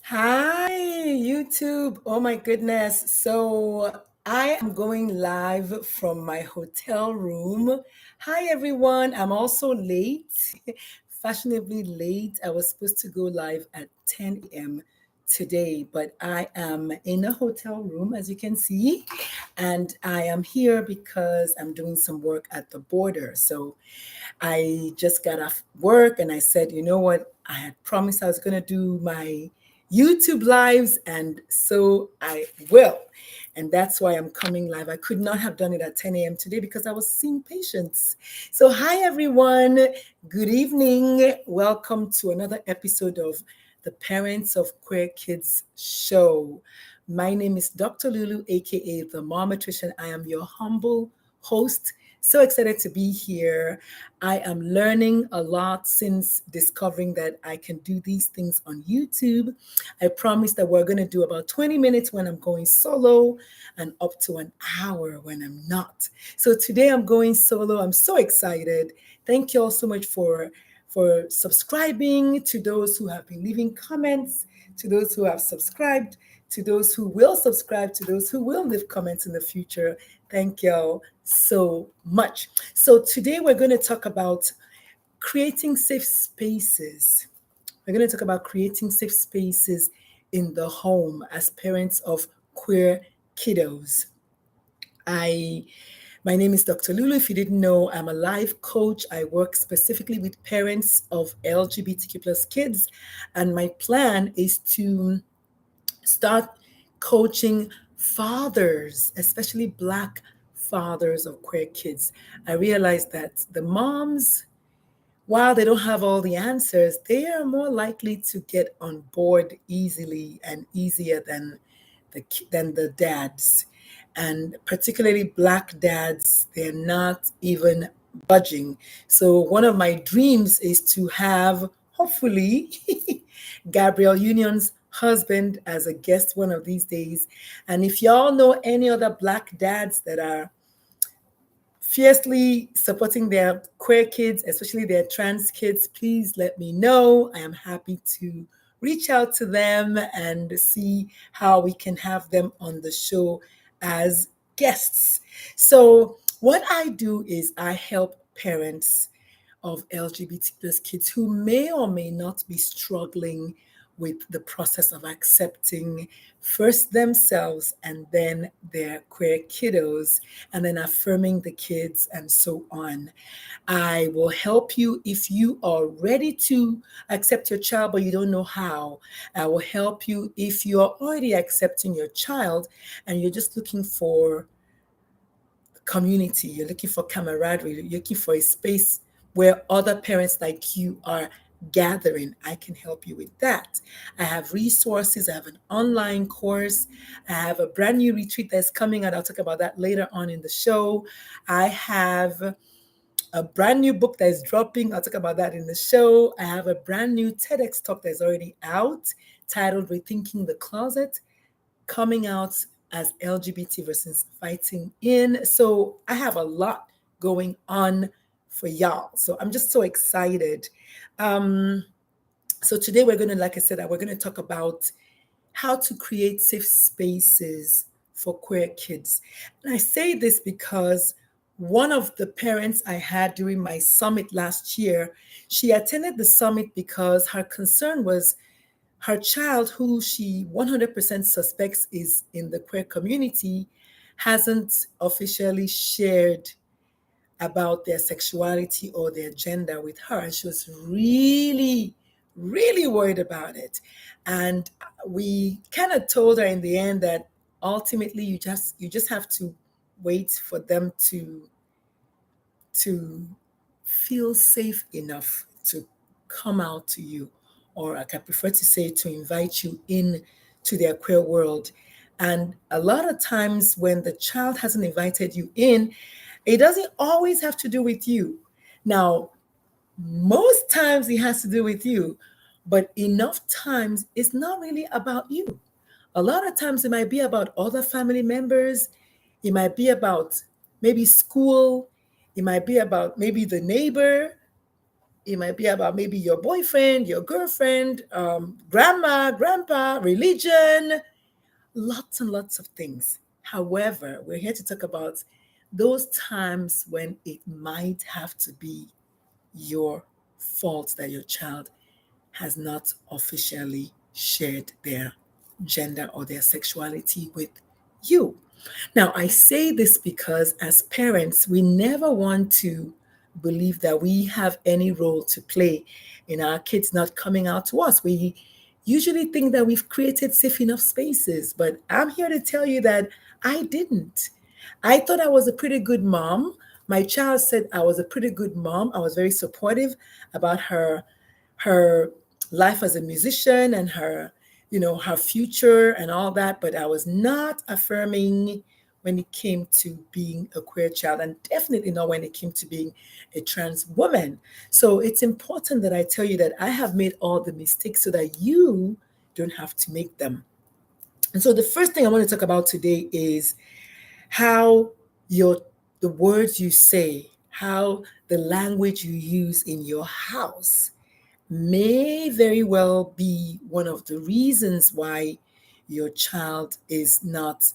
Hi, YouTube. Oh my goodness. So I am going live from my hotel room. Hi, everyone. I'm also late, fashionably late. I was supposed to go live at 10 a.m. today, but I am in a hotel room, as you can see, and I am here because I'm doing some work at the border. So I just got off work and I said, you know what? I had promised I was going to do my YouTube lives, and so I will. And that's why I'm coming live. I could not have done it at 10 a.m. today because I was seeing patients. So, hi, everyone. Good evening. Welcome to another episode of the Parents of Queer Kids show. My name is Dr. Lulu, aka the Momatrician. I am your humble host. So excited to be here. I am learning a lot since discovering that I can do these things on YouTube. I promise that we're going to do about 20 minutes when I'm going solo and up to an hour when I'm not. So today I'm going solo. I'm so excited. Thank you all so much for subscribing, to those who have been leaving comments, to those who have subscribed, to those who will subscribe, to those who will leave comments in the future. Thank you so much. So today we're going to talk about creating safe spaces. We're going to talk about creating safe spaces in the home as parents of queer kiddos. I My name is Dr. Lulu. If you didn't know, I'm a life coach. I work specifically with parents of LGBTQ plus kids, and my plan is to start coaching fathers, especially Black fathers of queer kids. I realize that the moms, while they don't have all the answers, they are more likely to get on board easily and easier than the dads. And particularly Black dads, they're not even budging. So one of my dreams is to have, hopefully, Gabrielle Union's husband as a guest one of these days. And if y'all know any other Black dads that are fiercely supporting their queer kids, especially their trans kids, please let me know. I am happy to reach out to them and see how we can have them on the show as guests. So, what I do is I help parents of LGBT plus kids who may or may not be struggling with the process of accepting first themselves and then their queer kiddos, and then affirming the kids and so on. I will help you if you are ready to accept your child but you don't know how. I will help you if you are already accepting your child and you're just looking for community, you're looking for camaraderie, you're looking for a space where other parents like you are gathering. I can help you with that. I have resources. I have an online course. I have a brand new retreat that's coming out. I'll talk about that later on in the show. I have a brand new book that is dropping. I'll talk about that in the show. I have a brand new TEDx talk that's already out titled Rethinking the Closet, coming out as LGBT versus fighting in. So I have a lot going on for y'all. So I'm just so excited. Um, so today we're going to, like I said, we're going to talk about how to create safe spaces for queer kids. And I say this because one of the parents I had during my summit last year, she attended the summit because her concern was her child, who she 100% suspects is in the queer community, hasn't officially shared about their sexuality or their gender with her. And she was really, really worried about it. And we kind of told her in the end that ultimately you just have to wait for them to feel safe enough to come out to you, or I can prefer to say to invite you in to their queer world. And a lot of times when the child hasn't invited you in, it doesn't always have to do with you. Now, most times it has to do with you, but enough times it's not really about you. A lot of times it might be about other family members, it might be about maybe school, it might be about maybe the neighbor, It might be about maybe your boyfriend, your girlfriend, grandma, grandpa, religion, lots and lots of things. However, we're here to talk about those times when it might have to be your fault that your child has not officially shared their gender or their sexuality with you. Now, I say this because as parents, we never want to believe that we have any role to play in our kids not coming out to us. We usually think that we've created safe enough spaces, but I'm here to tell you that I didn't. I thought I was a pretty good mom. My child said I was a pretty good mom. I was very supportive about her life as a musician and her future and all that, but I was not affirming when it came to being a queer child, and definitely not when it came to being a trans woman. So it's important that I tell you that I have made all the mistakes so that you don't have to make them. And so the first thing I want to talk about today is how your the words you say, how the language you use in your house may very well be one of the reasons why your child is not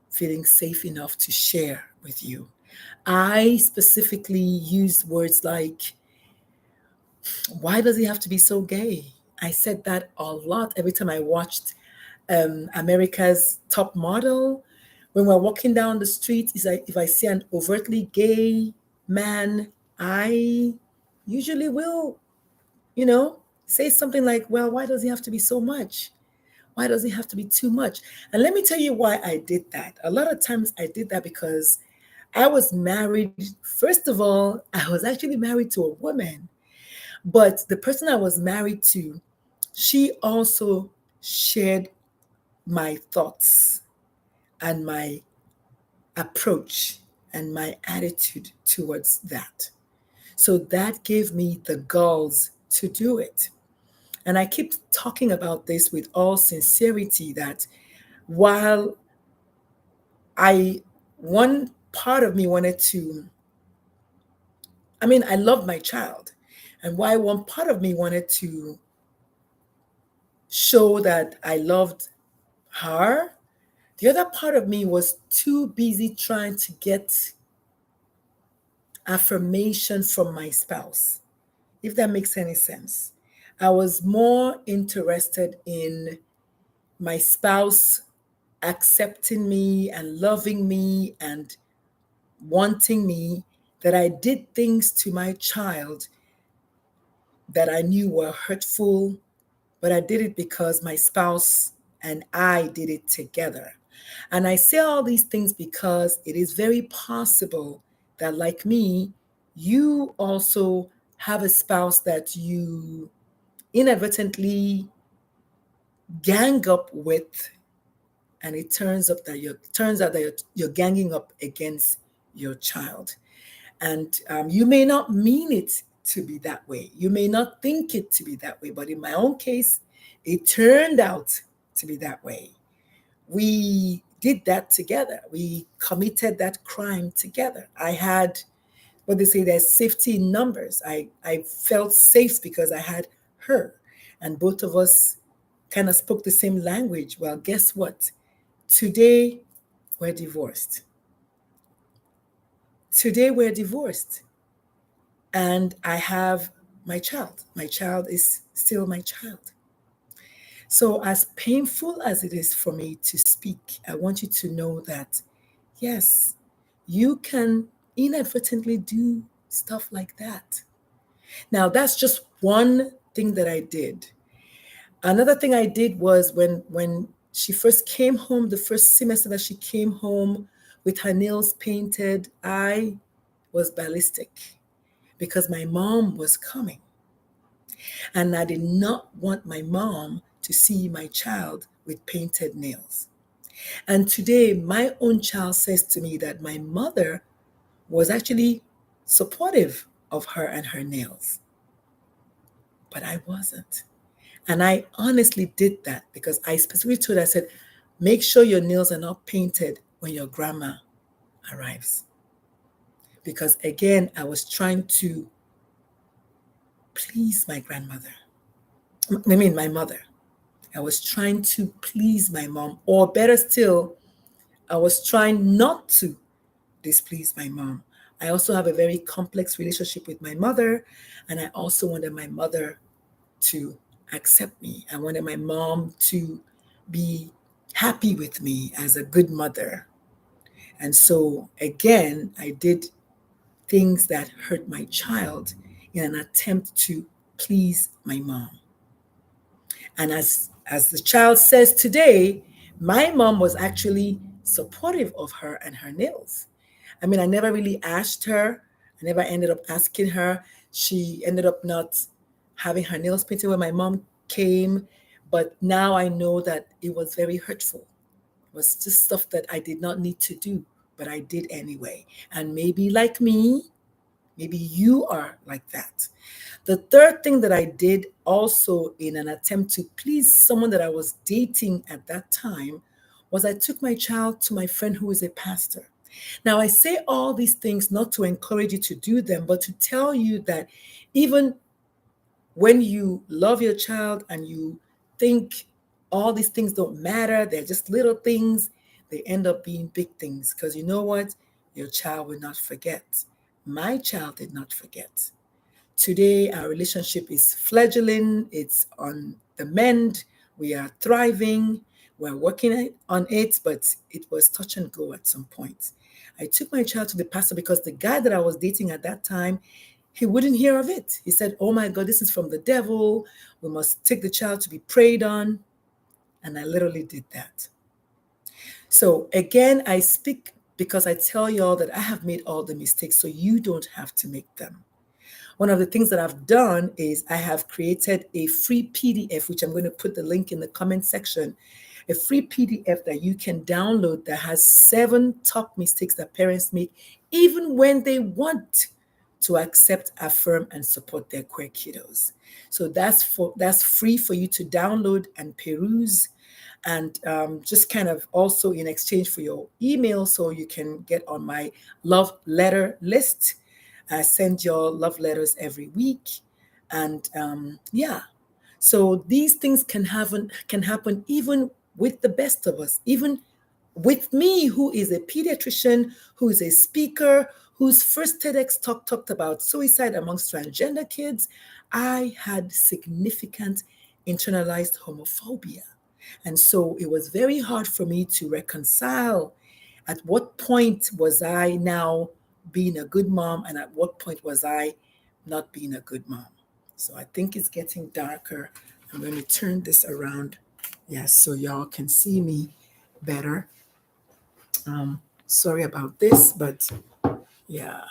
feeling safe enough to share with you. I specifically use words like, why does he have to be so gay? I said that a lot every time I watched America's Top Model. When we're walking down the street, it's like if I see an overtly gay man, I usually will, you know, say something like, well, why does he have to be so much? Why does it have to be too much? And let me tell you why I did that. A lot of times I did that because I was married. First of all, I was actually married to a woman, but the person I was married to, she also shared my thoughts and my approach and my attitude towards that. So that gave me the gulls to do it. And I keep talking about this with all sincerity that while I, one part of me wanted to, I loved my child. And why one part of me wanted to show that I loved her, the other part of me was too busy trying to get affirmation from my spouse, if that makes any sense. I was more interested in my spouse accepting me and loving me and wanting me that I did things to my child that I knew were hurtful, but I did it because my spouse and I did it together. And I say all these things because it is very possible that, like me, you also have a spouse that you inadvertently gang up with, and it turns out that you're ganging up against your child. And you may not mean it to be that way. You may not think it to be that way. But in my own case, it turned out to be that way. We did that together. We committed that crime together. I had what they say, there's safety in numbers. I felt safe because I had her. And both of us kind of spoke the same language. Well, guess what? Today, we're divorced. Today, we're divorced. And I have my child. My child is still my child. So, as painful as it is for me to speak, I want you to know that, yes, you can inadvertently do stuff like that. Now, that's just one thing that I did. Another thing I did was when she first came home, the first semester that she came home with her nails painted, I was ballistic because my mom was coming. And I did not want my mom to see my child with painted nails. And today, my own child says to me that my mother was actually supportive of her and her nails, but I wasn't. And I honestly did that because I specifically told her, I said, make sure your nails are not painted when your grandma arrives. Because again, I was trying to please my grandmother. I mean, my mother. I was trying to please my mom, or better still, I was trying not to displease my mom. I also have a very complex relationship with my mother, and I also wanted my mother to accept me. I wanted my mom to be happy with me as a good mother. And so, again, I did things that hurt my child in an attempt to please my mom. And as the child says today, my mom was actually supportive of her and her nails. I mean, I never really asked her. I never ended up asking her. She ended up not having her nails painted when my mom came. But now I know that it was very hurtful. It was just stuff that I did not need to do, but I did anyway. And maybe like me, maybe you are like that. The third thing that I did also in an attempt to please someone that I was dating at that time was I took my child to my friend who is a pastor. Now, I say all these things not to encourage you to do them, but to tell you that even when you love your child and you think all these things don't matter, they're just little things, they end up being big things. Because you know what? Your child will not forget. My child did not forget. Today, our relationship is fledgling, it's on the mend, we are thriving, we're working on it, but it was touch and go at some point. I took my child to the pastor because the guy that I was dating at that time, he wouldn't hear of it. He said, "Oh my God, this is from the devil. We must take the child to be prayed on." And I literally did that. So again, I speak because I tell y'all that I have made all the mistakes, so you don't have to make them. One of the things that I've done is I have created a free PDF, which I'm going to put the link in the comment section, a free PDF that you can download that has 7 top mistakes that parents make, even when they want to accept, affirm, and support their queer kiddos. So that's free for you to download and peruse, and just kind of also in exchange for your email, so you can get on my love letter list. I send your love letters every week, and yeah. So these things can happen even with the best of us, even with me, who is a pediatrician, who is a speaker, whose first TEDx talk talked about suicide amongst transgender kids. I had significant internalized homophobia. And so it was very hard for me to reconcile at what point was I now being a good mom and at what point was I not being a good mom. So I think it's getting darker. I'm going to turn this around, yes, so y'all can see me better. Sorry about this, but yeah.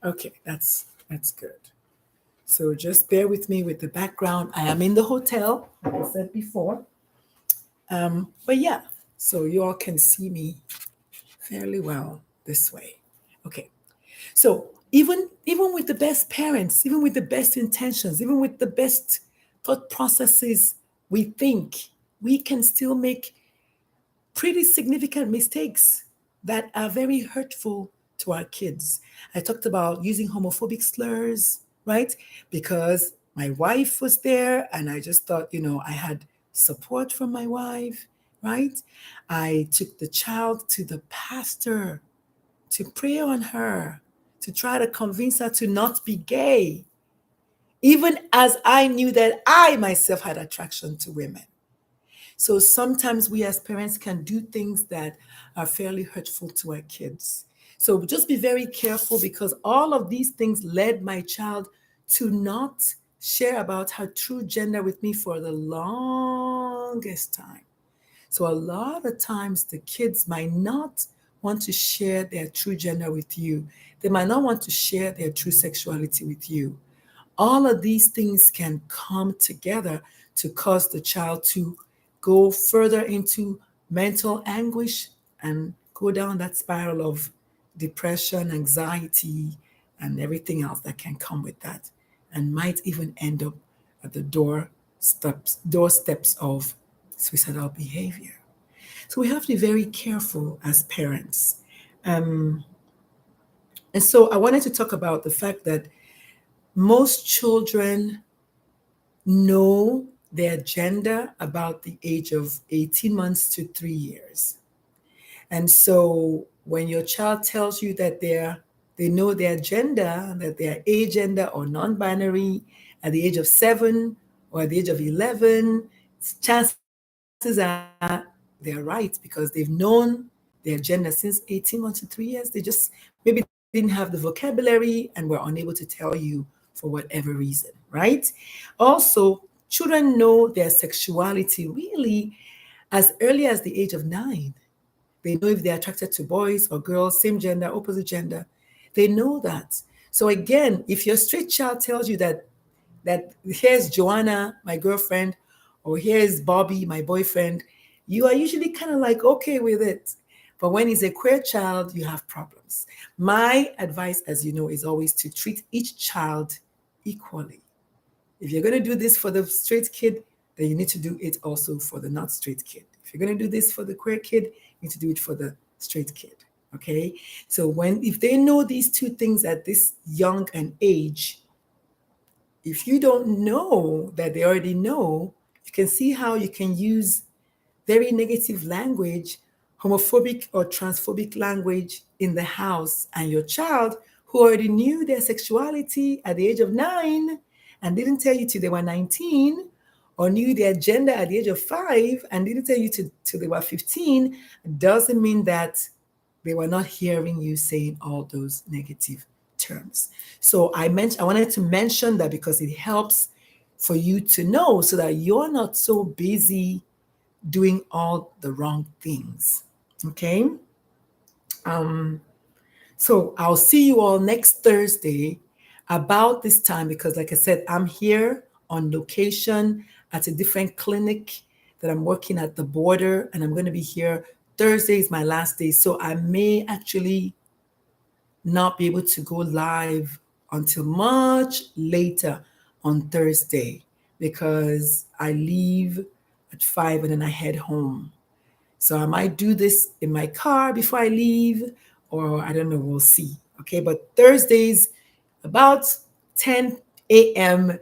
Okay, that's good. So just bear with me with the background. I am in the hotel, like I said before. But yeah, so you all can see me fairly well this way. Okay. So even with the best parents, even with the best intentions, even with the best thought processes, we think we can still make pretty significant mistakes that are very hurtful to our kids. I talked about using homophobic slurs, right? Because my wife was there and I just thought, I had support from my wife, right? I took the child to the pastor to pray on her, to try to convince her to not be gay, even as I knew that I myself had attraction to women. So sometimes we as parents can do things that are fairly hurtful to our kids. So just be very careful, because all of these things led my child to not share about her true gender with me for the longest time. So a lot of times the kids might not want to share their true gender with you. They might not want to share their true sexuality with you. All of these things can come together to cause the child to go further into mental anguish and go down that spiral of depression, anxiety, and everything else that can come with that, and might even end up at the doorsteps of suicidal behavior. So we have to be very careful as parents. And so I wanted to talk about the fact that most children know their gender about the age of 18 months to 3 years. And so when your child tells you that they know their gender, that they're agender or non-binary at the age of 7 or at the age of 11, chances are they're right because they've known their gender since 18 months to 3 years. They just maybe didn't have the vocabulary and were unable to tell you for whatever reason, right? Also, children know their sexuality really as early as the age of 9. They know if they're attracted to boys or girls, same gender, opposite gender. They know that. So again, if your straight child tells you that here's Joanna, my girlfriend, or here's Bobby, my boyfriend, you are usually kind of like okay with it. But when he's a queer child, you have problems. My advice, as you know, is always to treat each child equally. If you're going to do this for the straight kid, then you need to do it also for the not straight kid. If you're going to do this for the queer kid, you need to do it for the straight kid. Okay? So if they know these two things at this young an age, if you don't know that they already know, you can see how you can use very negative language, homophobic or transphobic language in the house, and your child who already knew their sexuality at the age of 9 and didn't tell you till they were 19, or knew their gender at the age of 5 and didn't tell you till they were 15, doesn't mean that they were not hearing you saying all those negative terms. So I wanted to mention that because it helps for you to know so that you're not so busy doing all the wrong things. Okay? So I'll see you all next Thursday about this time because, like I said, I'm here on location at a different clinic that I'm working at the border, and I'm going to be here. Thursday is my last day, so I may actually not be able to go live until much later on Thursday because I leave at 5 and then I head home. So I might do this in my car before I leave, or I don't know, we'll see. Okay, but Thursdays about 10 a.m.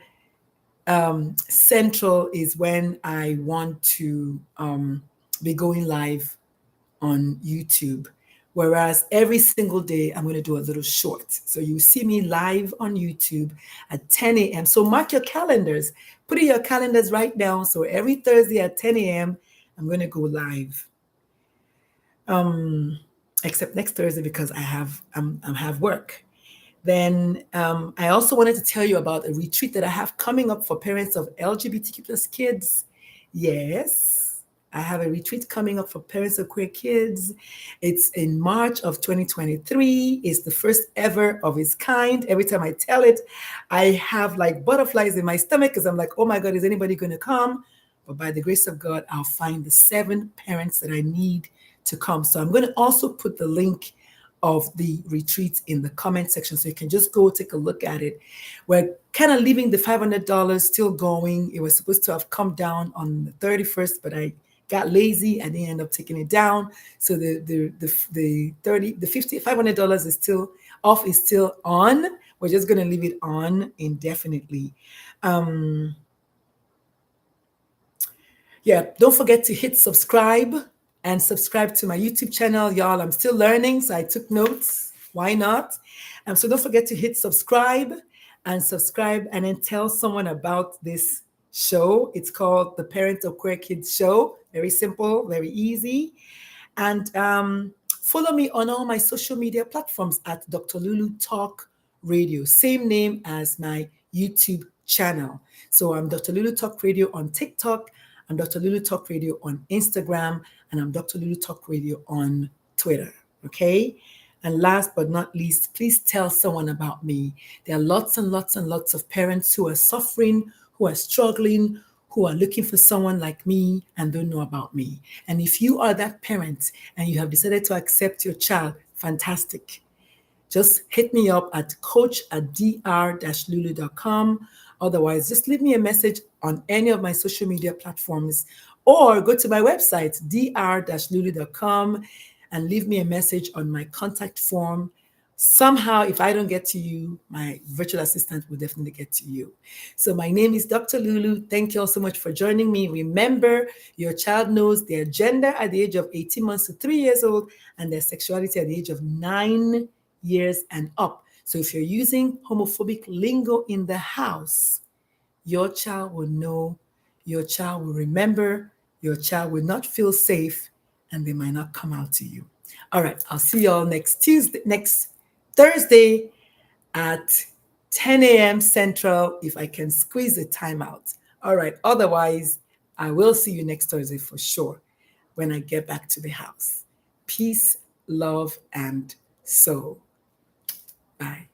Central is when I want to be going live on YouTube. Whereas every single day, I'm going to do a little short. So you see me live on YouTube at 10 a.m. So mark your calendars. Put in your calendars right now. So every Thursday at 10 a.m., I'm going to go live. Except next Thursday because I have work. Then I also wanted to tell you about a retreat that I have coming up for parents of LGBTQ plus kids. Yes, I have a retreat coming up for parents of queer kids. It's in March of 2023. It's the first ever of its kind. Every time I tell it, I have like butterflies in my stomach because I'm like, oh my God, is anybody going to come? But by the grace of God, I'll find the 7 parents that I need to come. So I'm going to also put the link of the retreat in the comment section so you can just go take a look at it. We're kind of leaving the $500 still going. It was supposed to have come down on the 31st, but I got lazy and they ended up taking it down. So the 30, the 50, $500 is still off, is still on. We're just going to leave it on indefinitely. Yeah, don't forget to hit subscribe and subscribe to my YouTube channel, y'all. I'm still learning, so I took notes. Why not? So don't forget to hit subscribe and then tell someone about this show. It's called the Parent of Queer Kids Show. Very simple, very easy. And follow me on all my social media platforms at Dr. Lulu Talk Radio, same name as my YouTube channel. So I'm Dr. Lulu Talk Radio on TikTok, I'm Dr. Lulu Talk Radio on Instagram, and I'm Dr. Lulu Talk Radio on Twitter. Okay? And last but not least, please tell someone about me. There are lots and lots and lots of parents who are suffering, who are struggling, who are looking for someone like me and don't know about me. And if you are that parent and you have decided to accept your child, fantastic. Just hit me up at coach@dr-lulu.com. Otherwise, just leave me a message on any of my social media platforms or go to my website, dr-lulu.com, and leave me a message on my contact form Somehow, if I don't get to you, my virtual assistant will definitely get to you. So, my name is Dr. Lulu. Thank you all so much for joining me. Remember, your child knows their gender at the age of 18 months to 3 years old and their sexuality at the age of 9 years and up. So, if you're using homophobic lingo in the house, your child will know, your child will remember, your child will not feel safe, and they might not come out to you. All right, I'll see y'all next Thursday at 10 a.m. Central if I can squeeze the time out. All right, otherwise, I will see you next Thursday for sure when I get back to the house. Peace, love, and soul. Bye.